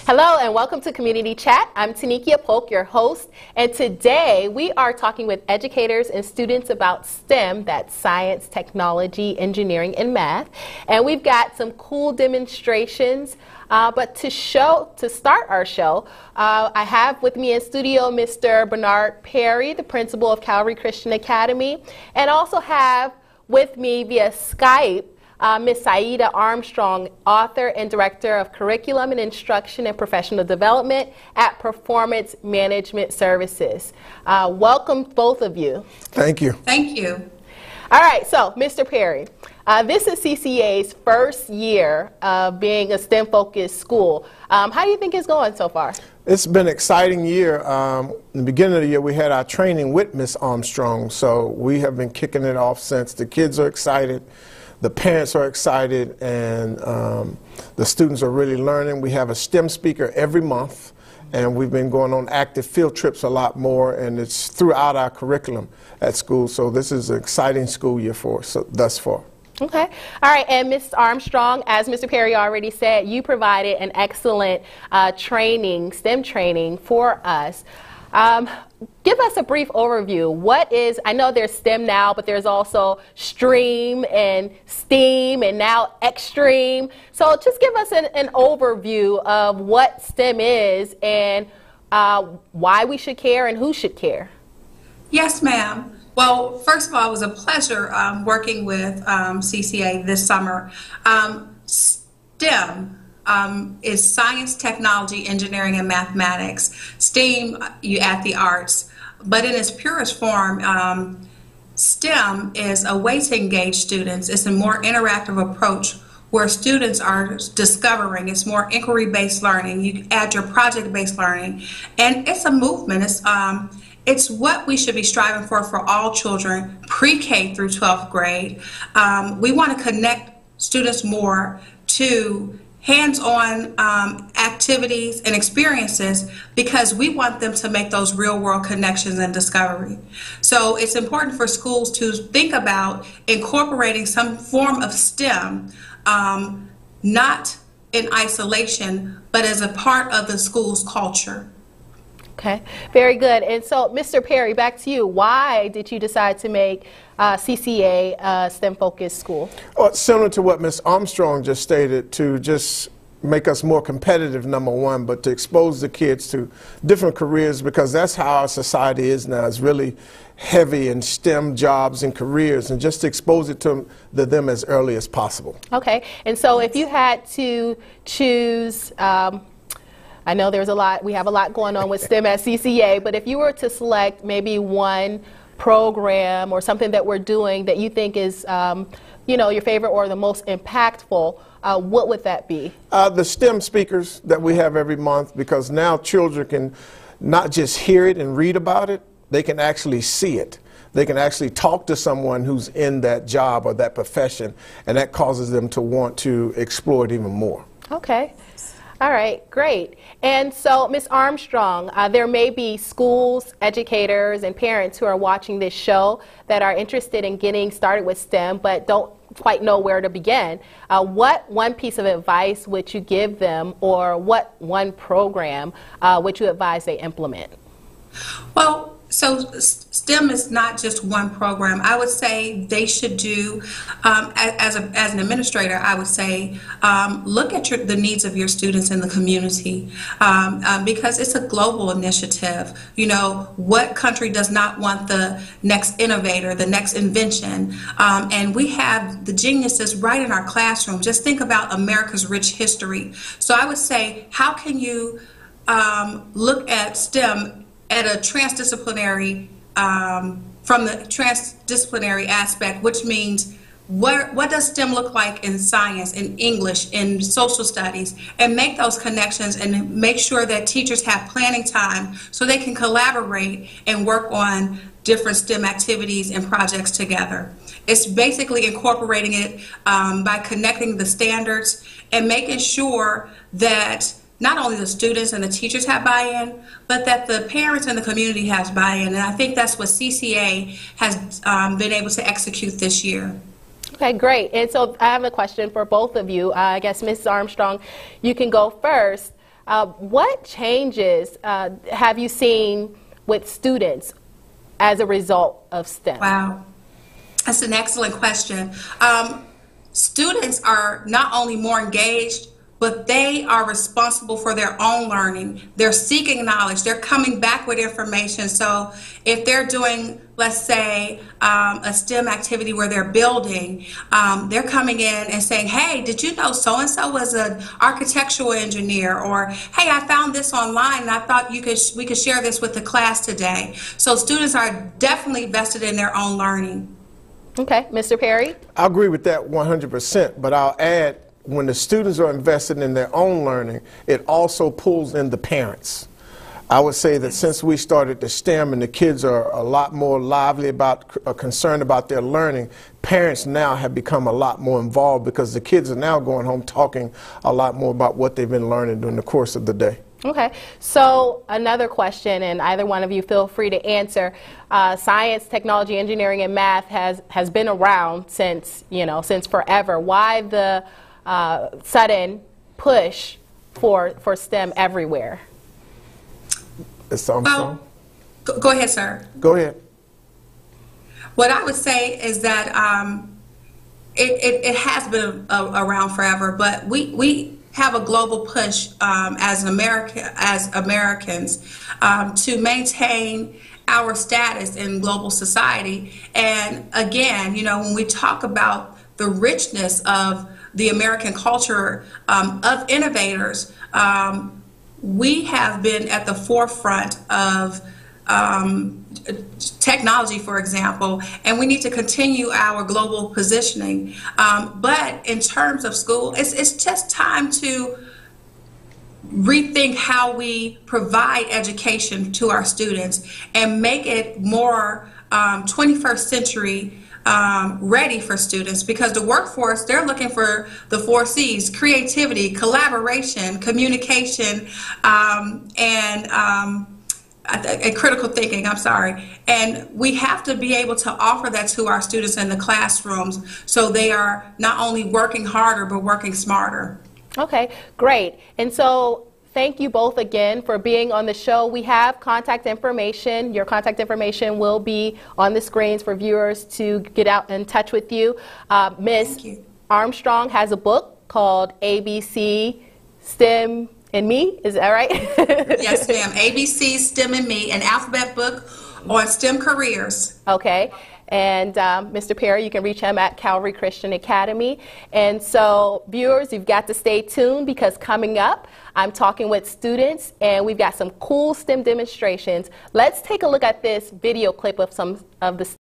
Hello and welcome to Community Chat. I'm Tenickia Polk, your host, and today we are talking with educators and students about STEM, that's science, technology, engineering, and math. And we've got some cool demonstrations, but to start our show, I have with me in studio Mr. Bernard Perry, the principal of Calvary Christian Academy, and also have with me via Skype Ms. Siedah Armstrong, author and director of curriculum and instruction and professional development at Performance Management Services. Welcome, both of you. Thank you. Thank you. All right, so Mr. Perry, this is CCA's first year of being a STEM-focused school. How do you think it's going so far? It's been an exciting year. In the beginning of the year, we had our training with Ms. Armstrong, so we have been kicking it off since. The kids are excited. The parents are excited, and the students are really learning. We have a STEM speaker every month, and we've been going on active field trips a lot more, and it's throughout our curriculum at school. So this is an exciting school year for us thus far. Okay. All right. And Ms. Armstrong, as Mr. Perry already said, you provided an excellent training, STEM training for us. Give us a brief overview. What is, I know there's STEM now, but there's also STREAM and STEAM and now Extreme. So just give us an overview of what STEM is and why we should care and who should care. Yes, ma'am. Well, first of all, it was a pleasure working with CCA this summer. STEM is science, technology, engineering, and mathematics. STEAM, you add the arts. But in its purest form, STEM is a way to engage students. It's a more interactive approach where students are discovering. It's more inquiry-based learning. You add your project-based learning. And it's a movement. It's what we should be striving for all children, pre-K through 12th grade. We want to connect students more to hands-on activities and experiences because we want them to make those real-world connections and discovery. So it's important for schools to think about incorporating some form of STEM, not in isolation, but as a part of the school's culture. Okay, very good. And so, Mr. Perry, back to you. Why did you decide to make CCA a STEM-focused school? Well, similar to what Ms. Armstrong just stated, to just make us more competitive, number one, but to expose the kids to different careers, because that's how our society is now. It's really heavy in STEM jobs and careers, and just to expose it to them as early as possible. Okay, and so if you had to choose, I know there's a lot, we have a lot going on with STEM at CCA, but if you were to select maybe one program or something that we're doing that you think is, you know, your favorite or the most impactful, what would that be? The STEM speakers that we have every month, because now children can not just hear it and read about it, they can actually see it. They can actually talk to someone who's in that job or that profession, and that causes them to want to explore it even more. Okay. All right, great. And so, Ms. Armstrong, there may be schools, educators, and parents who are watching this show that are interested in getting started with STEM but don't quite know where to begin. What one piece of advice would you give them, or what one program would you advise they implement? Well, so STEM is not just one program. I would say they should do, as an administrator, I would say, look at the needs of your students in the community, because it's a global initiative. You know, what country does not want the next innovator, the next invention? And we have the geniuses right in our classroom. Just think about America's rich history. So I would say, how can you look at STEM at a transdisciplinary, from the transdisciplinary aspect, which means what does STEM look like in science, in English, in social studies, and make those connections and make sure that teachers have planning time so they can collaborate and work on different STEM activities and projects together. It's basically incorporating it by connecting the standards and making sure that not only the students and the teachers have buy-in, but that the parents and the community has buy-in. And I think that's what CCA has been able to execute this year. Okay, great. And so I have a question for both of you. I guess Mrs. Armstrong, you can go first. What changes have you seen with students as a result of STEM? Wow, that's an excellent question. Students are not only more engaged, but they are responsible for their own learning. They're seeking knowledge. They're coming back with information. So if they're doing, let's say, a STEM activity where they're building, they're coming in and saying, hey, did you know so-and-so was an architectural engineer? Or, hey, I found this online and I thought we could share this with the class today. So students are definitely vested in their own learning. Okay, Mr. Perry? I agree with that 100%, but I'll add, when the students are invested in their own learning, it also pulls in the parents. I would say that since we started the STEM and the kids are a lot more lively about, concerned about their learning, parents now have become a lot more involved because the kids are now going home talking a lot more about what they've been learning during the course of the day. Okay, so another question, and either one of you feel free to answer. Science, technology, engineering, and math has been around since forever. Why the sudden push for STEM everywhere? Ms. Armstrong? Well, go ahead, sir. Go ahead. What I would say is that it has been around forever, but we have a global push as Americans to maintain our status in global society. And again, when we talk about the richness of the American culture of innovators, we have been at the forefront of technology, for example, and we need to continue our global positioning. But in terms of school, it's just time to rethink how we provide education to our students and make it more 21st century ready for students, because the workforce, they're looking for the 4 C's: creativity, collaboration, communication, and critical thinking, I'm sorry. And we have to be able to offer that to our students in the classrooms so they are not only working harder, but working smarter. Okay, great. And so thank you both again for being on the show. We have contact information. Your contact information will be on the screens for viewers to get out in touch with you. Ms. Armstrong has a book called ABC, STEM, and Me. Is that right? Yes, ma'am. ABC, STEM, and Me, an alphabet book on STEM careers. Okay. And Mr. Perry, you can reach him at Calvary Christian Academy. And so, viewers, you've got to stay tuned, because coming up, I'm talking with students, and we've got some cool STEM demonstrations. Let's take a look at this video clip of some of the